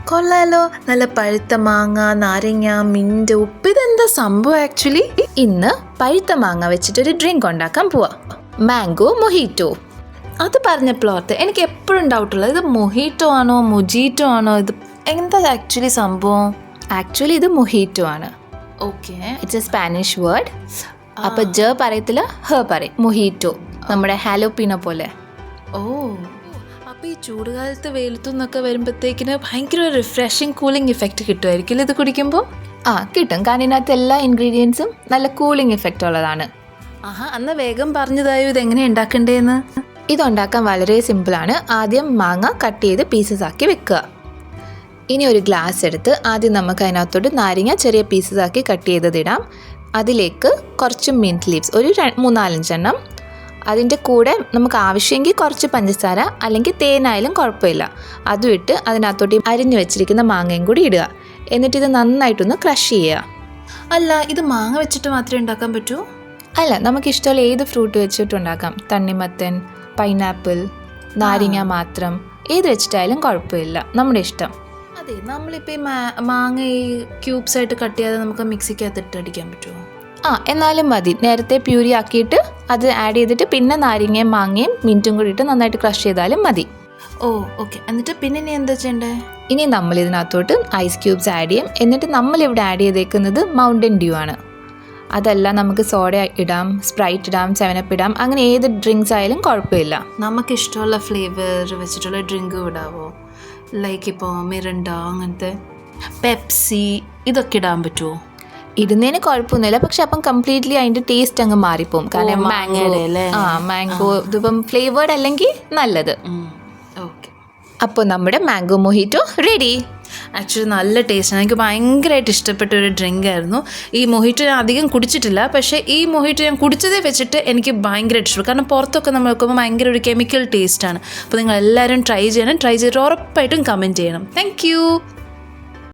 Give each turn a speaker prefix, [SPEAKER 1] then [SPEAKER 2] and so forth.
[SPEAKER 1] കൊള്ളാലോ, നല്ല പഴുത്ത മാങ്ങ, നാരങ്ങ, മിന്റ്, ഉപ്പ്. ഇതെന്താ സംഭവം ആക്ച്വലി? ഇന്ന് പഴുത്ത മാങ്ങ വെച്ചിട്ടൊരു ഡ്രിങ്ക് ഉണ്ടാക്കാൻ പോവാ. മാംഗോ മൊഹിറ്റോ. അത് പറഞ്ഞപ്പോഴത്തെ എനിക്ക് എപ്പോഴും ഡൗട്ടുള്ളത്, ഇത് മൊഹിറ്റോ ആണോ മൊജീറ്റോ ആണോ? ഇത് എന്താ ആക്ച്വലി സംഭവം? ആക്ച്വലി ഇത് മൊഹിറ്റോ ആണ്. Okay, it's A Spanish word. അപ്പോൾ ജ പറയത്തില്ല, ഹ പറയും. മൊഹിറ്റോ, നമ്മുടെ ഹാലോപ്പീനോ പോലെ. ഓ, അപ്പോൾ ഈ ചൂടുകാലത്ത് വെയിലത്തു നിന്നൊക്കെ വരുമ്പോഴത്തേക്കിന് ഭയങ്കര റിഫ്രഷിങ് കൂളിംഗ് ഇഫക്റ്റ് കിട്ടുമായിരിക്കും ഇത് കുടിക്കുമ്പോൾ? കിട്ടും. കാരണം ഇതിനകത്ത് എല്ലാ ഇൻഗ്രീഡിയൻസും നല്ല കൂളിംഗ് ഇഫക്റ്റ് ഉള്ളതാണ്. അന്ന് വേഗം പറഞ്ഞതായോ ഇതെങ്ങനെയാണ് ഉണ്ടാക്കണ്ടേന്ന്? ഇതുണ്ടാക്കാൻ വളരെ സിമ്പിളാണ്. ആദ്യം മാങ്ങ കട്ട് ചെയ്ത് പീസസ് ആക്കി വെക്കുക. ഇനി ഒരു ഗ്ലാസ് എടുത്ത് ആദ്യം നമുക്ക് അതിനകത്തോട്ട് നാരങ്ങ ചെറിയ പീസസ് ആക്കി കട്ട് ചെയ്തതിടാം. അതിലേക്ക് കുറച്ച് മിൻറ്റ് ലീവ്സ്, ഒരു 3-4 എണ്ണം. അതിൻ്റെ കൂടെ നമുക്ക് ആവശ്യമെങ്കിൽ കുറച്ച് പഞ്ചസാര അല്ലെങ്കിൽ തേനായാലും കുഴപ്പമില്ല. അതും ഇട്ട് അതിനകത്തോട്ട് അരിഞ്ഞു വെച്ചിരിക്കുന്ന മാങ്ങയും കൂടി ഇടുക. എന്നിട്ട് ഇത് നന്നായിട്ടൊന്ന് ക്രഷ് ചെയ്യുക. അല്ല, ഇത് മാങ്ങ വെച്ചിട്ട് മാത്രമേ ഉണ്ടാക്കാൻ പറ്റൂ? അല്ല, നമുക്കിഷ്ടമുള്ള ഏത് ഫ്രൂട്ട് വെച്ചിട്ടുണ്ടാക്കാം. തണ്ണിമത്തൻ, പൈനാപ്പിൾ, നാരങ്ങ മാത്രം, ഏത് വെച്ചിട്ടായാലും കുഴപ്പമില്ല, നമ്മുടെ ഇഷ്ടം. അതെ, നമ്മളിപ്പോൾ ഈ മാങ്ങ ഈ ക്യൂബ്സ് ആയിട്ട് കട്ട് ചെയ്യാതെ നമുക്ക് മിക്സിക്കകത്ത് ഇട്ട് അടിക്കാൻ പറ്റുമോ? എന്നാലും മതി. നേരത്തെ പ്യൂരി ആക്കിയിട്ട് അത് ആഡ് ചെയ്തിട്ട് പിന്നെ നാരങ്ങയും മാങ്ങയും മിൻറ്റും കൂടി ഇട്ട് നന്നായിട്ട് ക്രഷ് ചെയ്താലും മതി. ഓ, ഓക്കെ. എന്നിട്ട് പിന്നെ ഇനി എന്താ ചെയ്യണ്ടേ? ഇനി നമ്മൾ ഇതിനകത്തോട്ട് ഐസ് ക്യൂബ്സ് ആഡ് ചെയ്യും. എന്നിട്ട് നമ്മളിവിടെ ആഡ് ചെയ്തേക്കുന്നത് മൗണ്ടൻ ഡ്യൂ ആണ്. അതല്ല, നമുക്ക് സോഡ ഇടാം, സ്പ്രൈറ്റ് ഇടാം, 7up ഇടാം, അങ്ങനെ ഏത് ഡ്രിങ്ക്സ് ആയാലും കുഴപ്പമില്ല. നമുക്കിഷ്ടമുള്ള ഫ്ലേവർ വെച്ചിട്ടുള്ള ഡ്രിങ്ക് ഇടാവോ? ലൈക്ക് ഇപ്പോൾ മിറിണ്ട, അങ്ങനത്തെ പെപ്സി, ഇതൊക്കെ ഇടാൻ പറ്റുമോ? ഇടുന്നതിന് കുഴപ്പമൊന്നുമില്ല, പക്ഷെ അപ്പം കംപ്ലീറ്റ്ലി അതിൻ്റെ ടേസ്റ്റ് അങ്ങ് മാറിപ്പോവും. കാരണം മാംഗോ ഇതിപ്പം ഫ്ലേവേർഡ് അല്ലെങ്കിൽ നല്ലത്. ഓക്കെ, അപ്പോൾ നമ്മുടെ മാംഗോ മൊഹിറ്റോ റെഡി. ആക്ച്വലി നല്ല ടേസ്റ്റാണ്. എനിക്ക് ഭയങ്കരമായിട്ട് ഇഷ്ടപ്പെട്ട ഒരു ഡ്രിങ്ക് ആയിരുന്നു. ഈ മൊഹിറ്റോ ഞാൻ അധികം കുടിച്ചിട്ടില്ല, പക്ഷേ ഈ മൊഹിറ്റോ ഞാൻ കുടിച്ചതേ വെച്ചിട്ട് എനിക്ക് ഭയങ്കരമായിട്ട് ഇഷ്ടപ്പെട്ടു. കാരണം പുറത്തൊക്കെ നമ്മൾ നോക്കുമ്പോൾ ഭയങ്കര ഒരു കെമിക്കൽ ടേസ്റ്റാണ്. അപ്പോൾ നിങ്ങൾ എല്ലാവരും ട്രൈ ചെയ്യണം. ട്രൈ ചെയ്തിട്ട് ഉറപ്പായിട്ടും കമൻറ്റ് ചെയ്യണം. താങ്ക്